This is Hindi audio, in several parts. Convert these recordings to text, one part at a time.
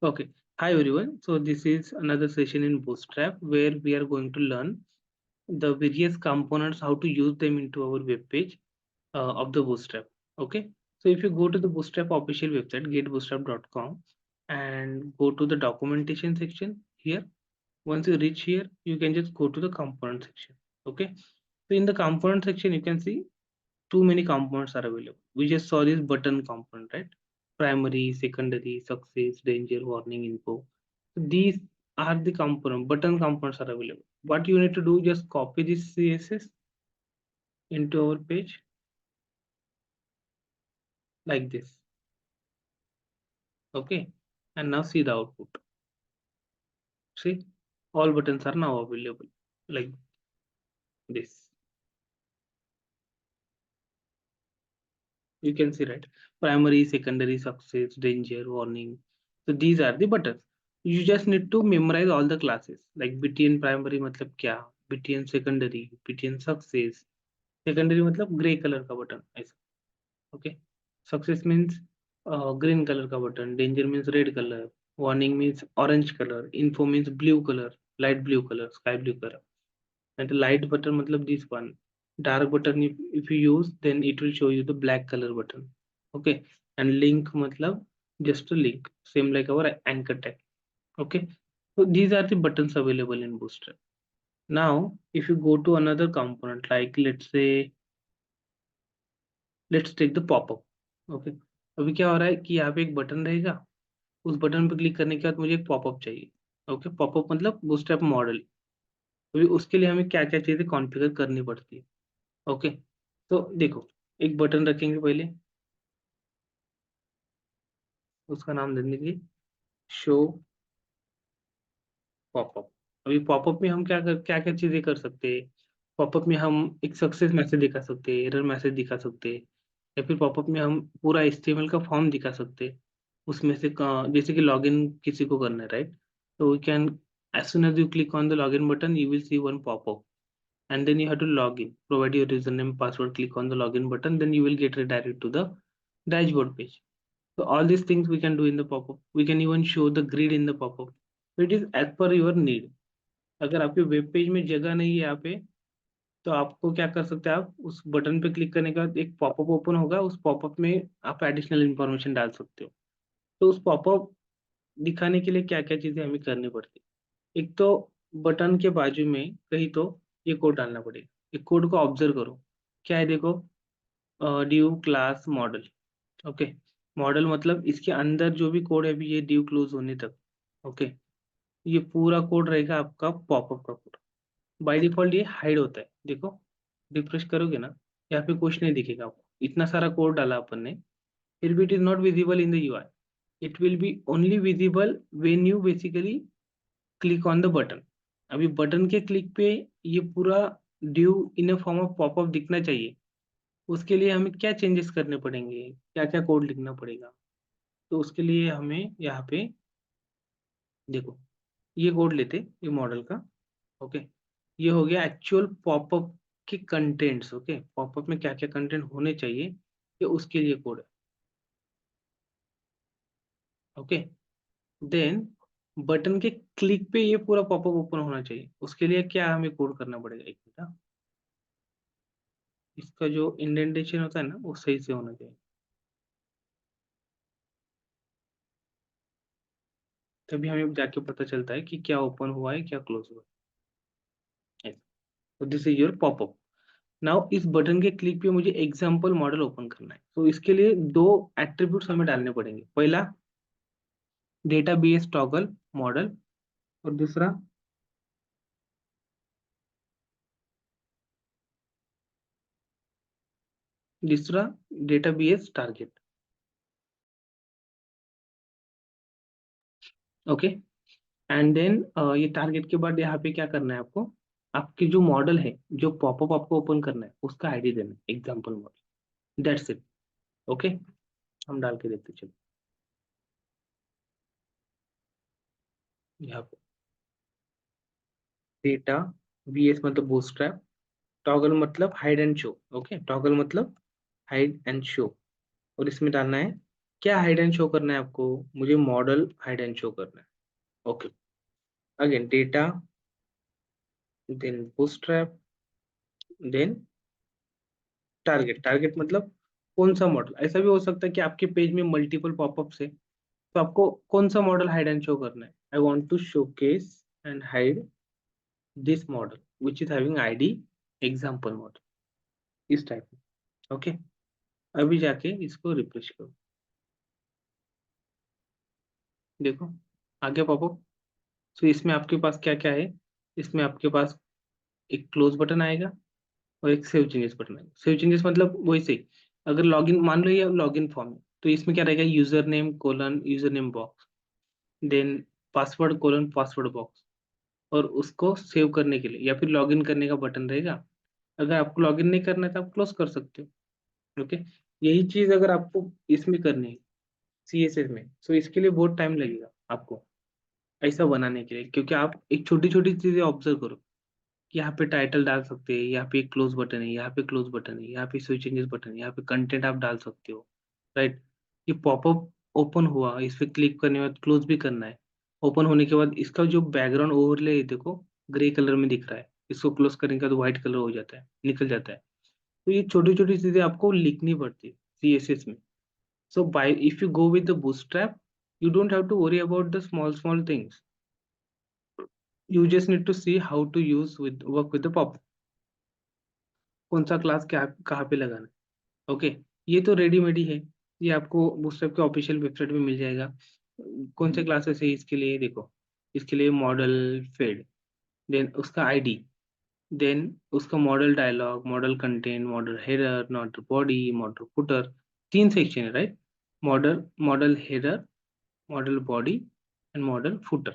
Okay. Hi everyone. So this is another session in Bootstrap where we are going to learn the various components, how to use them into our web page of the Bootstrap. Okay. So if you go to the Bootstrap official website, getbootstrap.com, and go to the documentation section here. Once you reach here, you can just go to the component section. Okay. So in the component section, you can see too many components are available. We just saw this button component, right? Primary, secondary, success, danger, warning, info. So these are the component, button components are available. What you need to do, just copy this CSS into our page like this. Okay. And now see the output. See, all buttons are now available like this. You can see, right? Primary, secondary, success, danger, warning. So these are the buttons. You just need to memorize all the classes like btn primary मतलब क्या, btn secondary, btn success. Secondary मतलब ग्रे कलर का बटन ऐसा. Okay. Success means green color का button. Danger means red color. Warning means orange color. Info means blue color, light blue color, sky blue color. And the light button matlab this one. Dark button, if you use, then it will show you the black color button. Okay. And link matlab just a link, same like our anchor tag. Okay. So these are the buttons available in Bootstrap. Now if you go to another component, like let's take the pop-up. Okay. अभी क्या हो रहा है कि यहाँ पे एक बटन रहेगा, उस बटन पे क्लिक करने के बाद मुझे एक पॉपअप चाहिए. ओके. पॉपअप मतलब बूटस्ट्रैप मॉडल. अभी उसके लिए हमें क्या क्या चीजें कॉन्फ़िगर करनी पड़ती है. ओके. तो देखो, एक बटन रखेंगे पहले, उसका नाम दे दीजिए शो पॉपअप. अभी पॉपअप में हम क्या क्या चीजें कर सकते हैं. पॉपअप में हम एक सक्सेस मैसेज दिखा सकते हैं, एरर मैसेज दिखा सकते हैं, या फिर पॉपअप में हम पूरा HTML का फॉर्म दिखा सकते हैं. उसमें से जैसे कि लॉगिन किसी को करना है, राइट? तो we can, as soon as you click on the login button, you will see one pop-up, and then you have to log in, provide your username, password, click on the login button, then you will get redirected to the dashboard page. So all these things we can do in the pop-up. We can even show the grid in the pop-up. It is as per your need. अगर आपके वेब पेज में जगह नहीं है यहाँ पे, तो आपको क्या कर सकते हैं, आप उस बटन पे क्लिक करने के बाद एक पॉपअप ओपन होगा, उस पॉपअप में आप एडिशनल इंफॉर्मेशन डाल सकते हो. तो उस पॉपअप दिखाने के लिए क्या क्या चीजें हमें करनी पड़ती है. एक तो बटन के बाजू में कहीं तो ये कोड डालना पड़ेगा. एक कोड को ऑब्जर्व करो. क्या है देखो, due class model. Okay. Model मतलब इसके अंदर जो भी कोड है अभी ये ड्यू क्लोज होने तक. ओके. ये पूरा कोड रहेगा आपका पॉपअप का कोड. बाय डिफॉल्ट ये हाइड होता है. देखो, रिफ्रेश करोगे ना, यहाँ पे कुछ नहीं दिखेगा आपको. इतना सारा कोड डाला अपन ने, फिर भी it is not visible in the UI. It will be only visible when you basically click on the button. अभी बटन के क्लिक पे ये पूरा due in a form of popup दिखना चाहिए. उसके लिए हमें क्या चेंजेस करने पड़ेंगे, क्या क्या कोड लिखना पड़ेगा. तो उसके लिए हमें यहाँ पे देखो, ये कोड लेते, ये मॉडल का. ओके. ये हो गया एक्चुअल पॉपअप के कंटेंट्स. ओके. पॉपअप में क्या क्या कंटेंट होने चाहिए, ये उसके लिए कोड है. ओके. देन बटन के क्लिक पे ये पूरा पॉपअप ओपन होना चाहिए. उसके लिए क्या हमें कोड करना पड़ेगा, एक मिनट. इसका जो इंडेंटेशन होता है ना, वो सही से होना चाहिए, तभी हमें जाके पता चलता है कि क्या ओपन हुआ है, क्या क्लोज हुआ है. तो this is your popup. Now इस बटन के क्लिक पे मुझे एग्जांपल मॉडल ओपन करना है. तो इसके लिए दो एट्रीब्यूट्स हमें डालने पड़ेंगे. पहला डेटाबेस टॉगल मॉडल, और दूसरा database target. Okay. And then ये टारगेट के बाद यहाँ पे क्या करना है आपको, आपकी जो मॉडल है, जो पॉपअप आपको ओपन करना है, उसका आईडी देना है, example model. That's it. Okay. हम डाल के देखते चलो. यहाँ पे डेटा बीएस मतलब बूटस्ट्रैप, टॉगल मतलब hide and show. Okay. Toggle मतलब हाइड एंड शो, और इसमें डालना है क्या हाइड एंड शो करना है आपको? मुझे मॉडल हाइड एंड शो करना है। Okay, again data, then bootstrap, then target. Target मतलब कौन सा मॉडल? ऐसा भी हो सकता है कि आपके पेज में मल्टीपल पॉपअप्स है, तो आपको कौन सा मॉडल हाइड एंड शो करना है? I want to showcase and hide this modal which is having ID example modal, इस टाइप में। ओके, अभी जाके इसको रिफ्रेश करो, देखो आ गया पॉपअप। सो इसमें आपके पास क्या क्या है? इसमें आपके पास एक क्लोज बटन आएगा और एक सेव चेंजेस बटन आएगा। सेव चेंजेस मतलब वही से, अगर लॉगिन मान लो ये लॉगिन फॉर्म है, तो इसमें क्या रहेगा? User name colon user name box, then password colon password box, और उसको सेव करने के लिए या फिर लॉगिन करने का बटन रहेगा। अगर आपको लॉगिन नहीं करना है तो आप क्लोज कर सकते हो। ओके, यही चीज अगर आपको इसमें करनी है सीएसएस में, तो इसके लिए बहुत टाइम लगेगा आपको ऐसा बनाने के लिए, क्योंकि आप एक छोटी छोटी चीजें ऑब्जर्व करो। यहाँ पे टाइटल डाल सकते हैं, यहाँ पे क्लोज बटन है, यहाँ पे क्लोज बटन है, यहाँ पे स्विच चेंजेस बटन है, यहाँ पे कंटेंट आप डाल सकते हो, राइट? ये पॉपअप ओपन हुआ, इस पे क्लिक करने के बाद क्लोज भी करना है। ओपन होने के बाद इसका जो बैकग्राउंड ओवरले है देखो, ग्रे कलर में दिख रहा है, इसको क्लोज करने के बाद व्हाइट कलर हो जाता है, निकल जाता है। तो ये छोटी छोटी चीजें आपको लिखनी पड़ती है सीएसएस में। So by if you go with the Bootstrap, you don't have to worry about the small things. You just need to see how to use with work with the pop, कौन सा क्लास क्या कहाँ पे लगाना है। ओके, ये तो रेडीमेड ही है, ये आपको बूटस्ट्रैप के ऑफिशियल वेबसाइट में मिल जाएगा। कौन से क्लासेस है इसके लिए? देखो, इसके लिए मॉडल फेड, देन उसका आईडी, देन उसका modal dialog, modal content, modal header, modal body, modal footer, तीन सेक्शन है, right? Modal modal header, modal body and modal footer.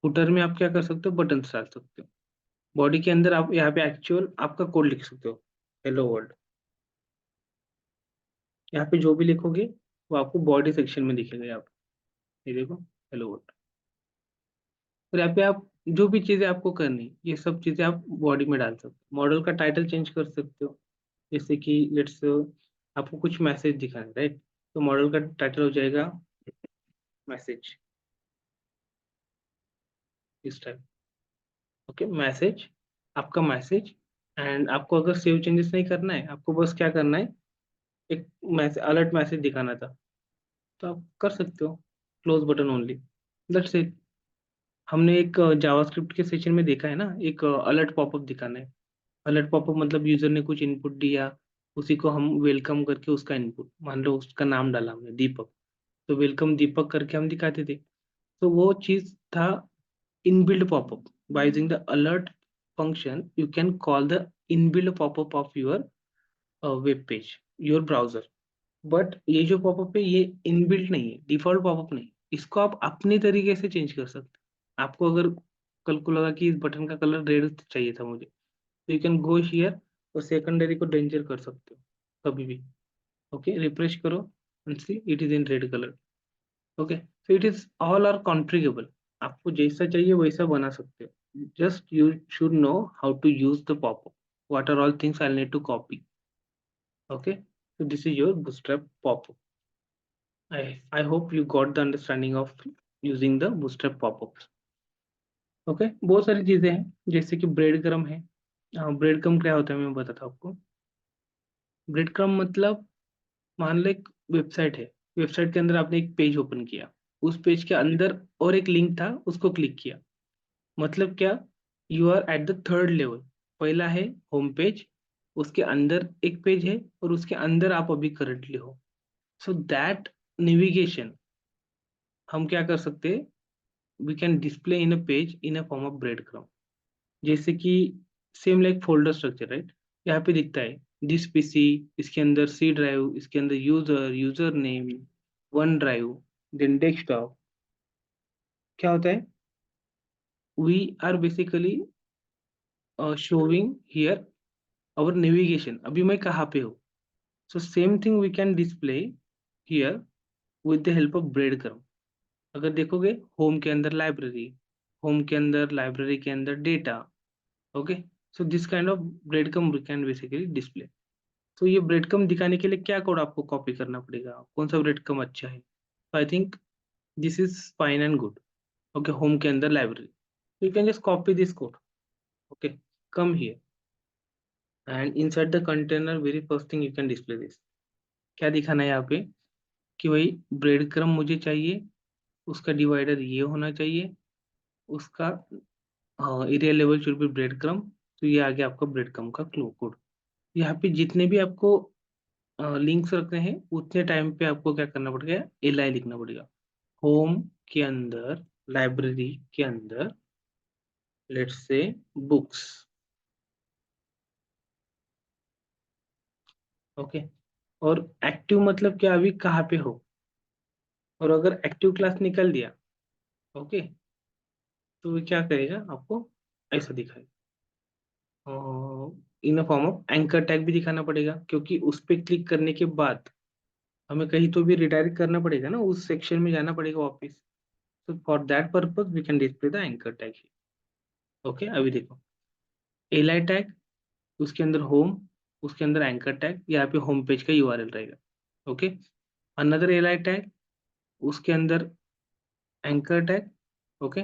Footer में आप क्या कर सकते हो? बटन डाल सकते हो। बॉडी के अंदर आप यहाँ पे एक्चुअल आपका कोड लिख सकते हो, हेलो वर्ल्ड। यहाँ पे जो भी लिखोगे वो आपको बॉडी सेक्शन में दिखेगा। यहाँ पे ये देखो, हेलो वर्ल्ड। और यहाँ पे आप जो भी चीजें आपको करनी, ये सब चीजें आप बॉडी में डाल सकते हो। मॉडल का टाइटल चेंज कर सकते हो, जैसे कि लेट्स आपको कुछ मैसेज दिखाना है, राइट? तो मॉडल का टाइटल हो जाएगा मैसेज, इस टाइप। ओके, मैसेज, आपका मैसेज। एंड आपको अगर सेव चेंजेस नहीं करना है, आपको बस क्या करना है, एक मैसेज अलर्ट मैसेज दिखाना था, तो आप कर सकते हो, close button only, that's it. हमने एक जावास्क्रिप्ट के सेशन में देखा है ना, एक अलर्ट पॉपअप दिखाना है। अलर्ट पॉपअप मतलब यूजर ने कुछ इनपुट दिया, उसी को हम वेलकम करके उसका इनपुट, मान लो उसका नाम डाला हमने दीपक, तो वेलकम दीपक करके हम दिखाते थे। तो वो चीज था inbuilt popup. By using the alert function you can call the inbuilt popup of your web page, your browser. But ये जो पॉपअप है ये इनबिल्ट नहीं है, डिफॉल्ट पॉपअप नहीं, इसको आप अपने तरीके से चेंज कर सकते हैं। आपको अगर कल को लगा कि इस बटन का कलर रेड चाहिए था मुझे, तो यू कैन गो हियर और सेकेंडरी को डेंजर कर सकते हो कभी भी। ओके, रिफ्रेश करो and see it is in red colour. Okay, so it is all are configurable, आपको जैसा चाहिए वैसा बना सकते हो। Just you should know how to use the popup, what are all things I'll need to copy. Okay, so this is your bootstrap pop-up. I hope you got the understanding of using the bootstrap pop-ups. Okay, बहुत सारी चीजें हैं, जैसे कि ब्रेड क्रम है। ब्रेड क्रम क्या होता है मैं बताता हूँ आपको। ब्रेड क्रम मतलब, मान लो एक वेबसाइट है, वेबसाइट के अंदर आपने एक पेज ओपन किया, उस पेज के अंदर और एक लिंक था, उसको क्लिक किया, मतलब क्या? You are at the third level. पहला है होम पेज, उसके अंदर एक पेज है, और उसके अंदर आप अभी करंटली हो। सो दैट नेविगेशन हम क्या कर सकते हैं? We can display in a page in a form of breadcrumb. जैसे कि same like folder structure, right? यहाँ पे दिखता है दिस पीसी, इसके अंदर सी ड्राइव, इसके अंदर user user name, OneDrive, then desktop. क्या होता है? We are basically showing here our navigation, अभी मैं कहाँ पे हूँ। So same thing we can display here with the help of breadcrumb. अगर देखोगे, होम के अंदर लाइब्रेरी, होम के अंदर लाइब्रेरी के अंदर data. Okay, so this kind of breadcrumb we can basically display. तो ये ब्रेड क्रम्ब दिखाने के लिए क्या कोड आपको कॉपी करना पड़ेगा, कौन सा ब्रेड क्रम्ब अच्छा है? तो I think this is fine and good. Okay, home के अंदर library. You can just copy this code. Okay, come here and inside the container very first thing you can display this. क्या दिखाना है यहाँ पे कि भाई ब्रेड क्रम्ब मुझे चाहिए, उसका डिवाइडर ये होना चाहिए, उसका area level should be bread crumb. तो ये आ गया आपका ब्रेड क्रम्ब का क्लू कोड. यहाँ पे जितने भी आपको लिंक्स रखने हैं उतने टाइम पे आपको क्या करना पड़ेगा, एल आई लिखना पड़ेगा. होम के अंदर, लाइब्रेरी के अंदर, लेट्स से बुक्स. ओके, और एक्टिव मतलब क्या, अभी कहाँ पे हो. और अगर एक्टिव क्लास निकल दिया, ओके, तो ये क्या करेगा आपको, ऐसा दिखाएगा. In a form of anchor tag भी दिखाना पड़ेगा, क्योंकि उस पर क्लिक करने के बाद हमें कहीं तो भी रिडायरेक्ट करना पड़ेगा ना, उस सेक्शन में जाना पड़ेगा वापस. तो for that purpose we can display the anchor tag. Okay, अभी देखो, एल आई टैग, उसके अंदर होम, उसके अंदर एंकर टैग, यहाँ पे होम पेज का यूआरएल रहेगा. Okay, another L I tag, उसके अंदर एंकर टैग. ओके,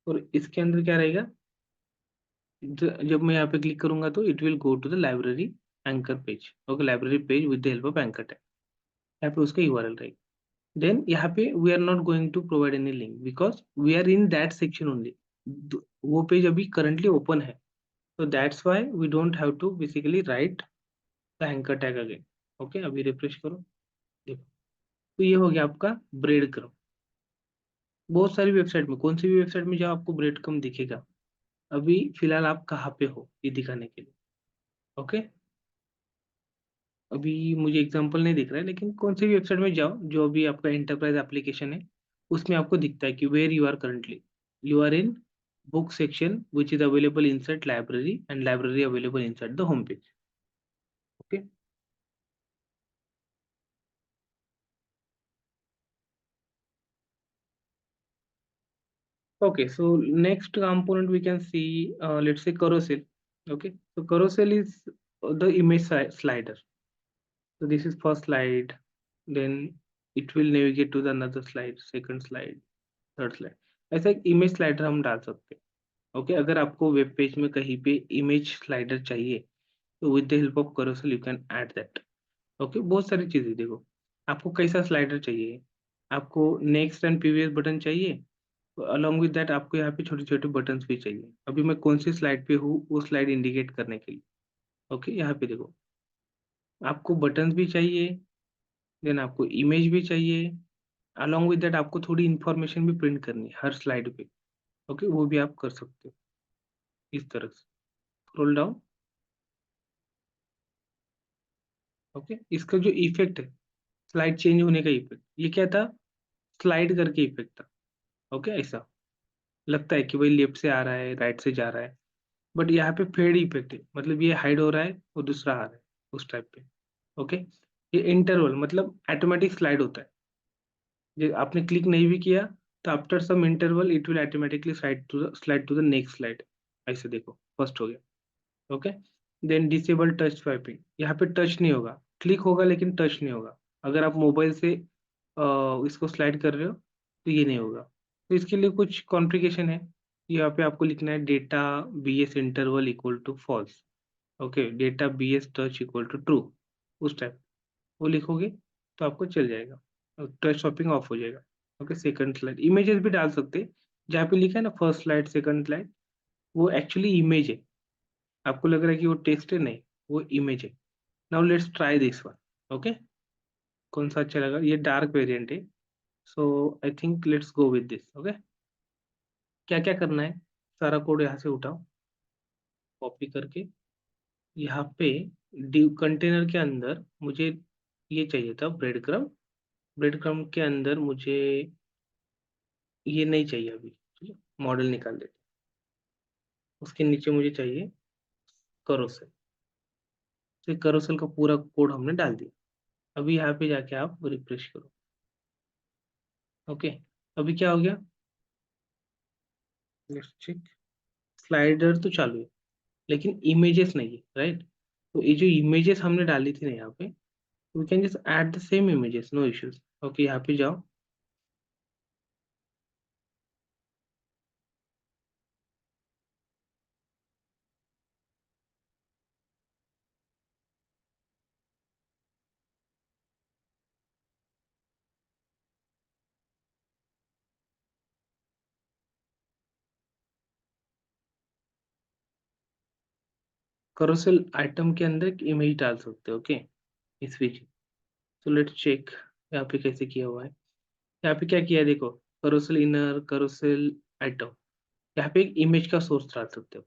और इसके अंदर क्या रहेगा, जब मैं यहाँ पे क्लिक करूंगा तो it will go to the library anchor page. Okay, library page with the help of anchor tag. यहाँ पे उसका यूआरएल रहेगा. देन यहाँ पे we are not going to provide any link because we are in that section only. वो पेज अभी करंटली ओपन है. So that's why we don't have to basically write the anchor tag again. Okay, अभी रिफ्रेश करो, देखो. तो ये हो गया आपका ब्रेड क्रम. बहुत सारी वेबसाइट में, कौन सी भी वेबसाइट में जाओ आपको ब्रेड क्रम दिखेगा. अभी फिलहाल आप कहाँ पे हो ये दिखाने के लिए. ओके, अभी मुझे एग्जांपल नहीं दिख रहा है, लेकिन कौन सी भी वेबसाइट में जाओ जो अभी आपका एंटरप्राइज एप्लीकेशन है, उसमें आपको दिखता है कि where you are currently. You are in book section which is available inside library and library available inside the home page. Okay. Okay, so next component we can see, let's say carousel. Okay, so carousel is the image slider. So this is first slide, then it will navigate to the another slide, second slide, third slide. ऐसा एक इमेज स्लाइडर हम डाल सकते हैं. ओके, अगर आपको वेब पेज में कहीं पे इमेज स्लाइडर चाहिए तो with the help of carousel you can add that. Okay, बहुत सारी चीजें देखो. आपको कैसा स्लाइडर चाहिए, आपको नेक्स्ट एंड प्रीवियस बटन चाहिए, अलॉन्ग विद दैट आपको यहाँ पे छोटे छोटे बटन्स भी चाहिए. अभी मैं कौन सी स्लाइड पे हूँ वो स्लाइड इंडिकेट करने के लिए. ओके, यहाँ पे देखो, आपको बटन्स भी चाहिए, देन आपको इमेज भी चाहिए, अलॉन्ग विद दैट आपको थोड़ी इंफॉर्मेशन भी प्रिंट करनी है हर स्लाइड पे. ओके, वो भी आप कर सकते हो इस तरह से. Scroll down. ओके, इसका जो इफेक्ट है, स्लाइड चेंज होने का इफेक्ट, ये क्या था, स्लाइड करके इफेक्ट था. ओके, ऐसा लगता है कि भाई लेफ्ट से आ रहा है, राइट से जा रहा है, बट यहाँ पे फेड इफेक्ट है, मतलब ये हाइड हो रहा है और दूसरा आ रहा है, उस टाइप पे. ओके, ये इंटरवल मतलब ऑटोमेटिक स्लाइड होता है. ये आपने क्लिक नहीं भी किया तो after some interval it will automatically slide to the next slide. ऐसे देखो, फर्स्ट हो गया. Okay, then disable touch swiping, यहाँ पे टच नहीं होगा, क्लिक होगा लेकिन टच नहीं होगा. अगर आप मोबाइल से इसको स्लाइड कर रहे हो तो ये नहीं होगा. तो इसके लिए कुछ कॉन्फ़िगरेशन है. यहाँ पे आपको लिखना है data b s interval equal to false. Okay, data b s touch equal to true, उस टाइप वो लिखोगे तो आपको चल जाएगा, टच शॉपिंग ऑफ हो जाएगा. ओके, सेकंड स्लाइड इमेजेस भी डाल सकते हैं. जहाँ पे लिखा है ना फर्स्ट स्लाइड सेकंड स्लाइड, वो एक्चुअली इमेज है. आपको लग रहा है कि वो टेक्स्ट है, नहीं, वो इमेज है. Now let's try this one. Okay, कौन सा अच्छा लगा, ये डार्क वेरिएंट है. So I think let's go with this. Okay, क्या क्या करना है, सारा कोड यहाँ से उठाओ, कॉपी करके यहाँ पे डिव कंटेनर के अंदर मुझे ये चाहिए था ब्रेड क्रम. ब्रेड क्रम के अंदर मुझे ये नहीं चाहिए अभी. चलो मॉडल निकाल देते. उसके नीचे मुझे चाहिए करोसल. तो करोसल का पूरा कोड हमने डाल दिया. अभी यहाँ पे जाके आप रिफ्रेश करो. ओके, अभी क्या हो गया, लेट्स चेक. स्लाइडर तो चालू है लेकिन इमेजेस नहीं है, राइट. तो ये जो इमेजेस हमने डाली थी ना यहाँ पे, we can just add the same images, no issues. Okay, यहाँ पे जाओ, करोसेल आइटम के अंदर एक इमेज डाल सकते हो। ओके, इस बीच, तो लेट्स चेक यहाँ पे कैसे किया हुआ है। यहाँ पे क्या किया है देखो, करोसेल इनर, करोसेल आइटम, यहाँ पे एक इमेज का सोर्स डाल सकते हो।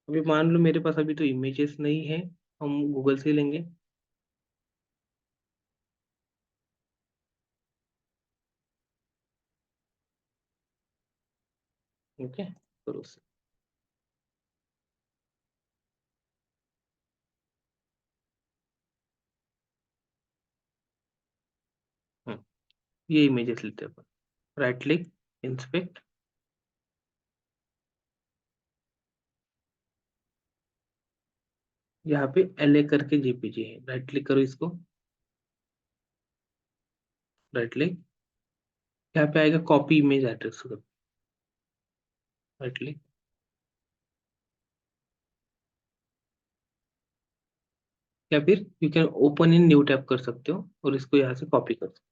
अभी मान लो मेरे पास अभी तो इमेजेस नहीं है, हम गूगल से ही लेंगे। ओके, करोसेल, ये इमेजेस लेते हैं अपन। राइट क्लिक, इंस्पेक्ट, यहाँ पे एलए करके जेपीजी है, राइट क्लिक करो इसको, राइट क्लिक, यहाँ पे आएगा copy image address, right click, या फिर you can open in new tab कर सकते हो और इसको यहाँ से कॉपी कर सकते हो,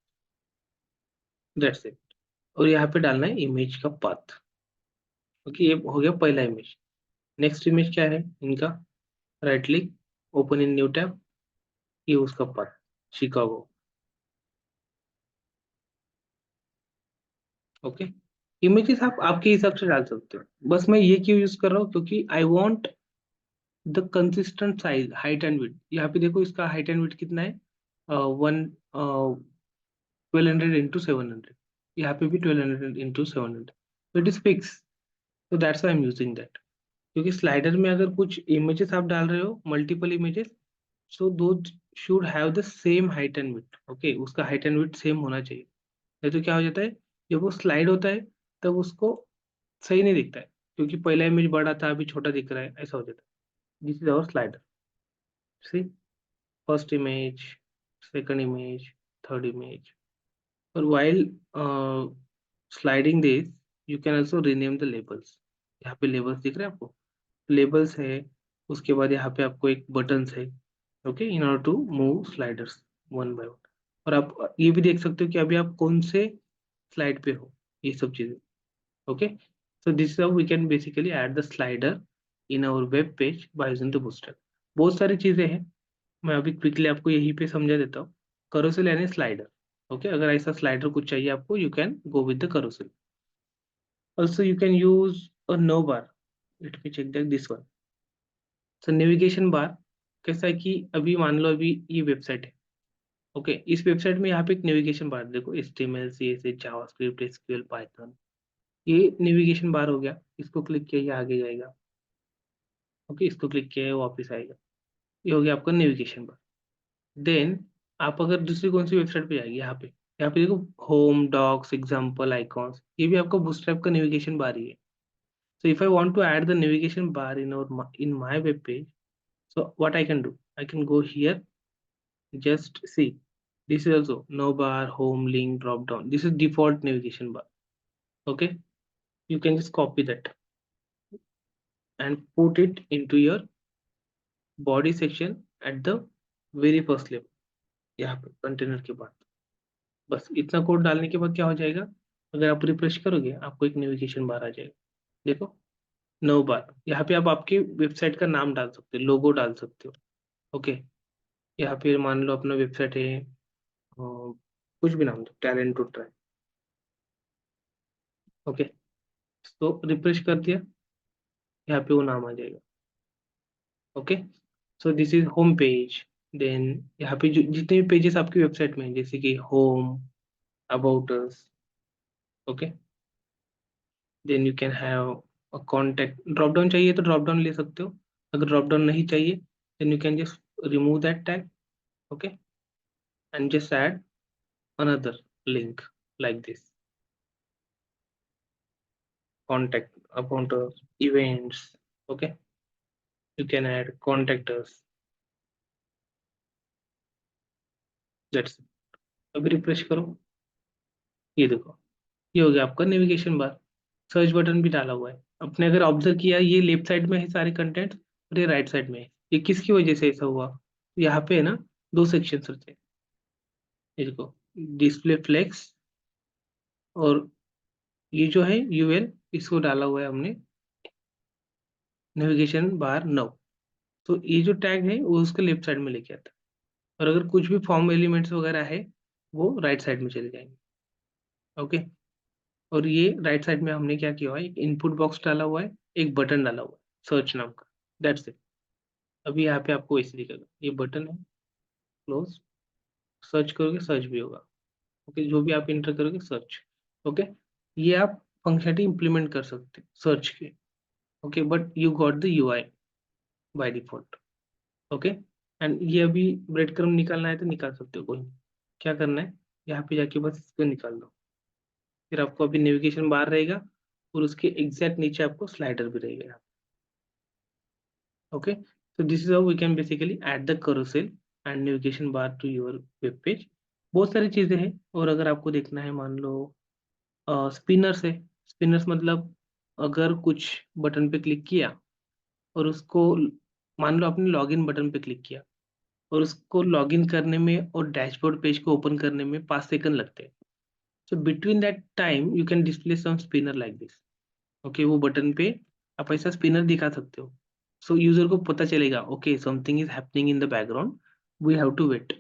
दैट्स इट। और यहाँ पे डालना है इमेज का पाथ। ओके, ये हो गया पहला इमेज। नेक्स्ट इमेज क्या है इनका, right click, open in new tab, ये उसका पाथ, शिकागो। ओके, इमेजेस आप आपके हिसाब से डाल सकते हो, बस मैं ये क्यों यूज कर रहा हूँ क्योंकि I want the consistent size, height and width. यहाँ पे देखो इसका हाइट एंड विड्थ कितना है, वन 1200 इंटू 700, यहाँ पे भी 1200 इंटू 700, इट इज फिक्स। तो that's I am using that, क्योंकि स्लाइडर में अगर कुछ इमेजेस आप डाल रहे हो, मल्टीपल इमेजेस, सो दो should have the same height and width. Okay, उसका हाइट एंड विड्थ सेम होना चाहिए, नहीं तो क्या हो जाता है, जब वो स्लाइड होता है तब उसको सही नहीं दिखता है, क्योंकि पहला इमेज बड़ा था अभी छोटा दिख रहा है, ऐसा हो जाता है। This is our slider, see, first image, second image, third image. Or while sliding this, you can also rename the labels. यहाँ पे labels दिख रहे हैं आपको, labels है, उसके बाद यहाँ पे आपको एक buttons है। Okay, in order to move sliders one by one. और आप ये भी देख सकते हो कि अभी आप कौन से स्लाइड पे हो, ये सब चीजें। Okay, so this is how we can basically add the slider in our web page by using the bootstrap। बहुत सारी चीजें हैं, मैं अभी क्विकली आपको यहीं पे समझा देता हूँ। करोसेल यानी स्लाइडर। ओके, अगर ऐसा स्लाइडर कुछ चाहिए आपको, you can go with the carousel. Also you can use a nav bar, let me check that this one. So navigation bar कैसा है कि अभी मान लो अभी ये वेबसाइट है। ओके, इस वेबसाइट में यहाँ पे एक नेविगेशन बार देखो, HTML CSS JavaScript SQL Python, ये नेविगेशन बार हो गया। इसको क्लिक किया, ये आगे जाएगा। ओके, इसको क्लिक किया, ये वापस आएगा। ये हो गया आपका नेविगेशन बार। देन आप अगर दूसरी कौन सी वेबसाइट पे जाएगी, यहाँ पे देखो, होम, डॉक्स, एग्जाम्पल, आइकॉन्स, ये भी आपका बूटस्ट्रैप का नेविगेशन बार ही है। So if I want to add the navigation bar in my web page, so what I can do, I can go here, just see, this is also no bar, home, link, drop down, this is default navigation bar. Okay, you can just copy that and put it into your body section at the very first level, यहाँ पे कंटेनर के बाद। बस इतना कोड डालने के बाद क्या हो जाएगा, अगर आप रिफ्रेश करोगे आपको एक नेविगेशन बार आ जाएगा। देखो, नो बार, यहाँ पे आप आपकी वेबसाइट का नाम डाल सकते हो, लोगो डाल सकते हो। ओके, यहाँ पे मान लो अपना वेबसाइट है, कुछ भी नाम दो, टैलेंट टू ट्राई। ओके, तो रिफ्रेश कर दिया, यहाँ पे वो नाम आ जाएगा। Okay, so this is home page. Then यहाँ पे जो जितने भी पेजेस आपकी वेबसाइट में हैं, जैसे कि home, about us, okay, then you can have a contact, drop down चाहिए तो ड्रॉप डाउन ले सकते हो, अगर ड्रॉप डाउन नहीं चाहिए then you can just remove that tag. Okay, and just add another link like this, contact, about us, events. Okay, you can add contact us, that's it. अभी रिफ्रेश करो, ये देखो, ये हो गया आपका नेविगेशन बार। सर्च बटन भी डाला हुआ है। आपने अगर ऑब्जर्व किया, ये लेफ्ट साइड में है सारे कंटेंट और ये राइट साइड में है। ये किसकी वजह से ऐसा हुआ? यहाँ पे है ना, दो सेक्शन होते हैं। ये देखो, डिस्प्ले फ्लेक्स और ये जो है यूएल, इसको डाला हुआ है हमने नेविगेशन बार नो। तो ये जो टैग है वो उसके लेफ्ट साइड में लेके आता है। और अगर कुछ भी फॉर्म एलिमेंट्स वगैरह है, वो राइट साइड में चले जाएंगे। ओके। और ये राइट साइड में हमने क्या किया हुआ है, एक इनपुट बॉक्स डाला हुआ है, एक बटन डाला हुआ है सर्च नाम का। That's it. अभी यहाँ पे आपको ऐसे दिखेगा, ये बटन है, क्लोज। सर्च करोगे सर्च भी होगा। ओके, जो भी आप इंटर करोगे सर्च। ओके, ये आप फंक्शनलिटी इंप्लीमेंट कर सकते सर्च के। Okay, but you got the UI by default. Okay, and ये अभी ब्रेड क्रम्ब निकालना है तो निकाल सकते हो कोई। क्या करना है, यहाँ पे जाके बस इसको निकाल दो। फिर आपको अभी नेविगेशन बार रहेगा और उसके एग्जैक्ट नीचे आपको स्लाइडर भी रहेगा। Okay, so this is how we can basically add the carousel and navigation bar to your web page. बहुत सारी चीजें हैं। और अगर आपको देखना है, मान लो स्पिनर्स है। स्पिनर्स मतलब अगर कुछ बटन पे क्लिक किया और उसको, मान लो आपने लॉगिन बटन पे क्लिक किया और उसको लॉगिन करने में और डैशबोर्ड पेज को ओपन करने में 5 सेकंड लगते हैं। So between that time you can display some spinner like this. Okay, वो बटन पे आप ऐसा स्पिनर दिखा सकते हो। सो यूजर को पता चलेगा, okay something is happening in the background, we have to wait.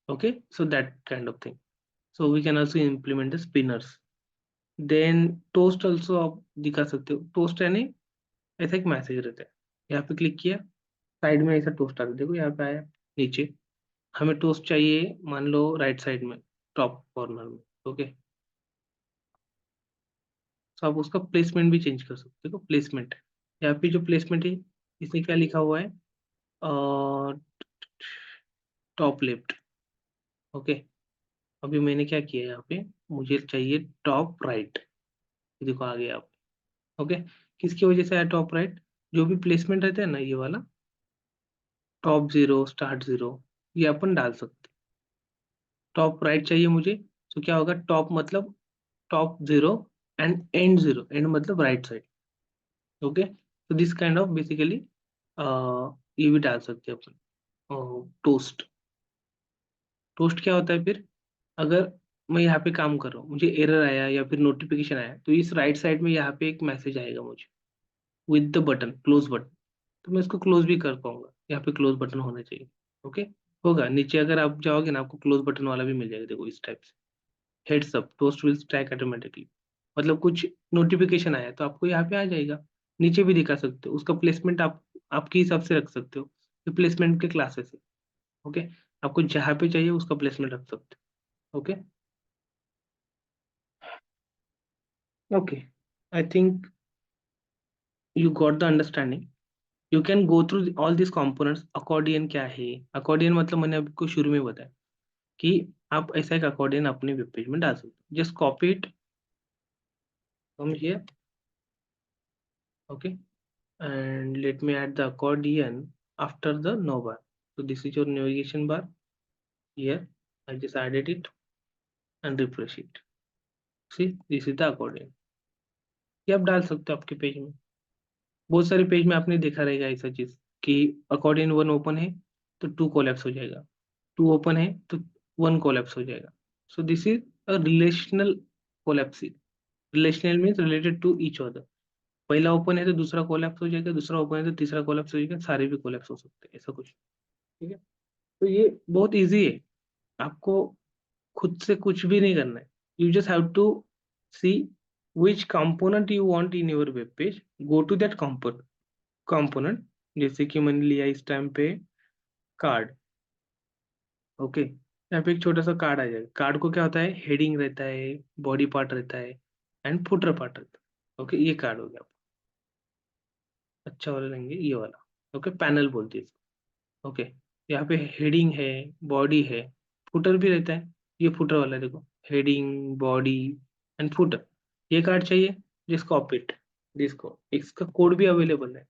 Okay, so that kind of thing. So we can also implement the spinners. Then toast also आप दिखा सकते हो। टोस्ट यानी ऐसा एक मैसेज रहता है, यहाँ पे क्लिक किया, साइड में ऐसा टोस्ट आता है, देखो यहाँ पे आया नीचे। हमें टोस्ट चाहिए मान लो राइट साइड में, टॉप कॉर्नर में। ओके, तो आप उसका प्लेसमेंट भी चेंज कर सकते हो। देखो प्लेसमेंट, यहाँ पे जो प्लेसमेंट है, इसमें क्या लिखा हुआ है, टॉप लेफ्ट। ओके, अभी मैंने क्या किया यहाँ पे, मुझे चाहिए टॉप राइट। देखो आ गया आप। ओके, किसकी वजह से आया टॉप राइट? जो भी प्लेसमेंट रहता है ना, ये वाला टॉप जीरो, स्टार्ट जीरो, ये अपन डाल सकते। टॉप राइट चाहिए मुझे, तो क्या होगा, टॉप मतलब top zero and and zero, and मतलब राइट साइड। ओके, तो दिस काइंड ऑफ बेसिकली ये भी डाल सकते हैं अपन। टोस्ट, टोस्ट क्या होता है फिर, अगर मैं यहाँ पे काम कर रहा हूँ, मुझे एरर आया या फिर नोटिफिकेशन आया, तो इस राइट साइड में यहाँ पे एक मैसेज आएगा मुझे with the button, close button. तो मैं इसको क्लोज भी कर पाऊंगा, यहाँ पे क्लोज बटन होना चाहिए। ओके, होगा नीचे, अगर आप जाओगे ना आपको क्लोज बटन वाला भी मिल जाएगा, देखो इस टाइप से। Heads up, toast will strike automatically. मतलब कुछ नोटिफिकेशन आया तो आपको यहाँ पे आ जाएगा। नीचे भी दिखा सकते हो, उसका प्लेसमेंट आप आपके हिसाब से रख सकते हो। प्लेसमेंट के क्लासेस है। ओके, आपको जहाँ पे चाहिए उसका प्लेसमेंट रख सकते हो। Okay, okay, I think you got the understanding. You can go through all these components. Accordion क्या है? अकॉर्डियन मतलब मैंने आपको शुरू में बताया कि आप ऐसा एक अकॉर्डियन अपने वेब पेज में डाल सकते हो। Just copy it from here. Okay, and let me add the accordion after the no bar. So this is your navigation bar. Here I just added it and refresh it. See, this is the accordion. ये आप डाल सकते हो आपके पेज में। बहुत सारे पेज में आपने देखा रहेगा ऐसा चीज कि अकॉर्डियन वन ओपन है तो टू कोलैप्स हो जाएगा, टू ओपन है तो वन कोलैप्स हो जाएगा। So this is a relational collapse. Relational means related to each other. पहला ओपन है तो दूसरा कोलैप्स हो जाएगा, दूसरा ओपन है तो तीसरा कोलैप्स हो जाएगा, सारे भी कोलैप्स हो सकते हैं, ऐसा कुछ। ठीक है, तो ये बहुत इजी है। आपको खुद से कुछ भी नहीं करना है। You just have to see which component you want in your web page, go to that component। जैसे कि मैंने लिया इस टाइम पे कार्ड। ओके, यहाँ पे एक छोटा सा कार्ड आ जाएगा। कार्ड को क्या होता है, हेडिंग रहता है, बॉडी पार्ट रहता है एंड फुटर पार्ट रहता है। ओके, ये कार्ड हो गया। अच्छा वाला लेंगे ये वाला। ओके, पैनल बोलते हैं इसको। ओके, यहाँ पे हेडिंग है, बॉडी है, फुटर भी रहता है। ये फुटर वाला है, देखो, हेडिंग, बॉडी एंड फुटर। ये कार्ड चाहिए, जिसको ऑपिट, जिसको इसका कोड भी अवेलेबल है।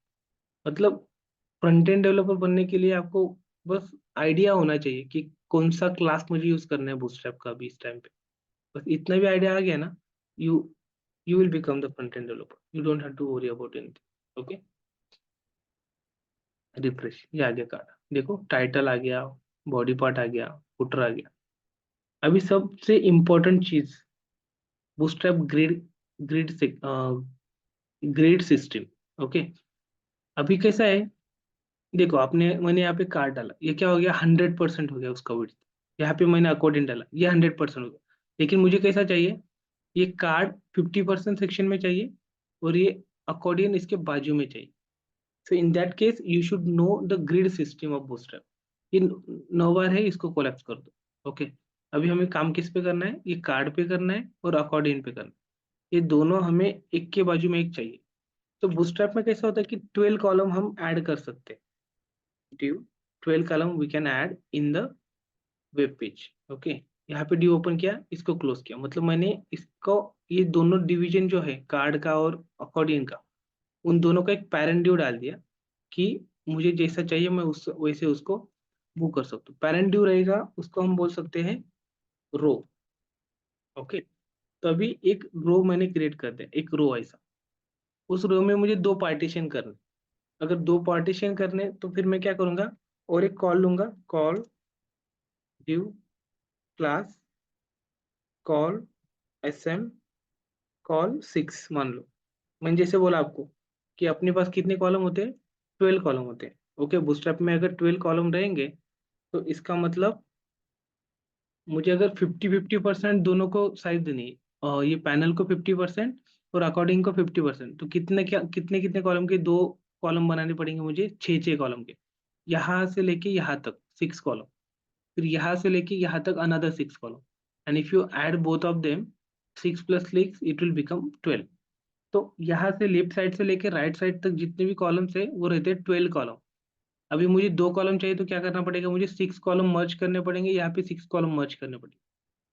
मतलब फ्रंट एंड डेवलपर बनने के लिए आपको बस आइडिया होना चाहिए कि कौन सा क्लास मुझे यूज करना है बूटस्ट्रैप का अभी इस टाइम पे। बस इतना भी आइडिया आ गया ना, you you will become the front end developer, you don't have to worry about anything. Okay, refresh, ये आ गया कार्ड। देखो टाइटल आ गया, बॉडी पार्ट आ गया, फुटर आ गया। अभी सबसे इम्पोर्टेंट चीज, बूटस्ट्रैप ग्रिड, ग्रिड से ग्रिड सिस्टम। ओके, अभी कैसा है, देखो आपने, मैंने यहाँ पे कार्ड डाला, ये क्या हो गया, 100% हो गया उसका विड्थ। यहाँ पे मैंने अकॉर्डिंग डाला, ये 100% हो गया। लेकिन मुझे कैसा चाहिए, ये कार्ड 50% सेक्शन में चाहिए, और ये अकॉर्डियन इसके बाजू में चाहिए। So in that case you should know the grid system of Bootstrap. ये 9 बार है, इसको कोलैप्स कर दो। ओके, अभी हमें काम किस पे करना है, ये कार्ड पे करना है और अकॉर्डियन पे करना है। ये दोनों हमें एक के बाजू में एक चाहिए। तो बूटस्ट्रैप में कैसा होता है कि 12 कॉलम हम ऐड कर सकते हैं। 12 column we can add in the web page. Okay, यहाँ पे डी ओपन किया, इसको क्लोज किया, मतलब मैंने इसको, ये दोनों डिवीजन जो है कार्ड का और अकॉर्डियन का, उन दोनों का एक पैरेंट ड्यू डाल दिया कि मुझे जैसा चाहिए मैं उस वैसे उसको वो कर सकता हूँ। पैरेंट ड्यू रहेगा, उसको हम बोल सकते हैं रो। ओके, तो अभी एक रो मैंने क्रिएट कर दिया, एक रो ऐसा। उस रो में मुझे दो पार्टीशन करने, अगर दो पार्टीशन करने तो फिर मैं क्या करूंगा, और एक कॉल लूंगा, col due class col SM col 6 मान लो। मैंने जैसे बोला आपको कि अपने पास कितने कॉलम होते हैं, 12 कॉलम होते हैं। ओके, बूटस्ट्रैप में अगर 12 कॉलम रहेंगे तो इसका मतलब मुझे अगर 50-50% दोनों को साइज देनी है, और ये पैनल को 50% और अकॉर्डिंग को 50%, तो कितने क्या, कितने कितने कॉलम के, दो कॉलम बनाने पड़ेंगे मुझे, 6-6 कॉलम के। यहाँ से लेके यहाँ तक 6 कॉलम, फिर यहाँ से लेके यहाँ तक another 6 column, and if you add both of them, 6 + 6 it will become 12। तो यहाँ से लेफ्ट साइड से लेके राइट साइड तक जितने भी कॉलम्स है वो रहते हैं 12 कॉलम। अभी मुझे 2 कॉलम चाहिए तो क्या करना पड़ेगा, मुझे 6 कॉलम मर्ज करने पड़ेंगे, यहाँ पे 6 कॉलम मर्ज करने पड़ेंगे।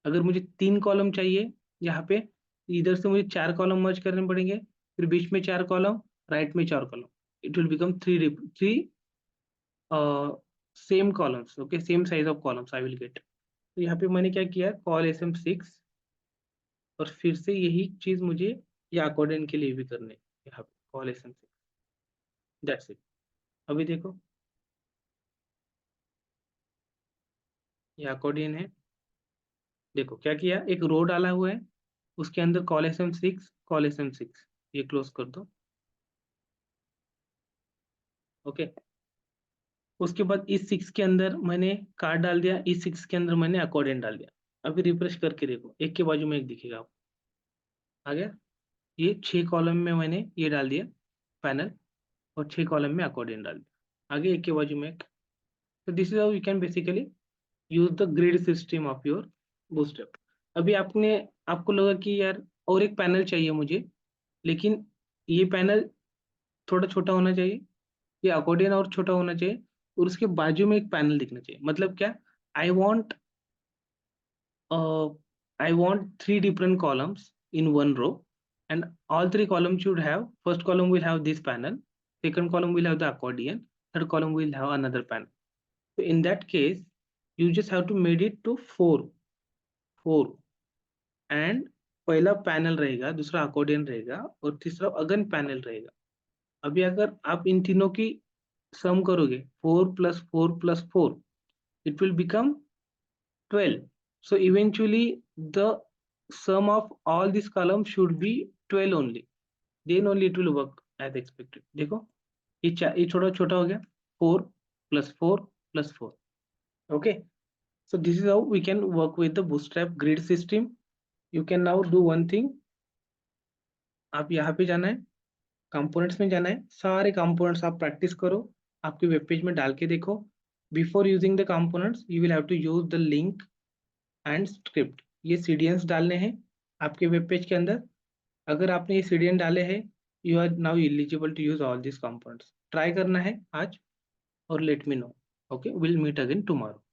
अगर मुझे 3 कॉलम चाहिए यहाँ पे, इधर से मुझे 4 कॉलम मर्ज करने पड़ेंगे, फिर बीच में 4 कॉलम, राइट में 4 column. It will become three same columns. Okay, same size of columns I will get. तो यहाँ पे मैंने क्या किया, कॉल SM6, और फिर से यही चीज मुझे या अकॉर्डिंग के लिए भी करने, यहाँ पे कॉल SM6, दैट्स इट। अभी देखो, ये अकॉर्डियन है। देखो क्या किया, एक रो डाला हुआ है, उसके अंदर कॉल SM6 ये क्लोज कर दो। ओके, उसके बाद इस 6 के अंदर मैंने कार्ड डाल दिया, इस 6 के अंदर मैंने अकॉर्डियन डाल दिया। अभी रिफ्रेश करके देखो, एक के बाजू में एक दिखेगा आपको, आ गया। ये 6 कॉलम में मैंने ये डाल दिया पैनल, और 6 कॉलम में अकॉर्डियन डाल दिया, आगे एक के बाजू में एक। तो this is how you can basically use the grid system of your bootstrap. अभी आपने, आपको लगा कि यार और एक पैनल चाहिए मुझे, लेकिन ये पैनल थोड़ा छोटा होना चाहिए, ये अकॉर्डियन और छोटा होना चाहिए, और उसके बाजू में एक पैनल दिखना चाहिए। मतलब क्या, I want I want 3 different columns in one row, and all 3 columns should have, first column will have this panel, second column will have the accordion, third column will have another panel. So in that case, you just have to made it to 4 and पहला पैनल रहेगा, दूसरा अकॉर्डियन रहेगा, और तीसरा अगन पैनल रहेगा। अभी अगर आप इन तीनों की सम करोगे, 4 + 4 + 4, it will become 12. So eventually the sum of all these columns should be 12 only. Then only it will work as expected. देखो ये छोटा छोटा हो गया, 4 + 4 + 4. Okay. So this is how we can work with the bootstrap grid system. You can now do one thing. आप यहाँ पे जाना है, कंपोनेंट्स में जाना है, सारे कंपोनेंट्स आप प्रैक्टिस करो, आपके वेब पेज में डाल के देखो। Before using the components you will have to use the link and script. ये सीडीएंस डालने हैं आपके वेब पेज के अंदर। अगर आपने ये सीडीएन डाले हैं, you are now eligible to use all this components. Try करना है आज और let me know. Okay, will meet again tomorrow.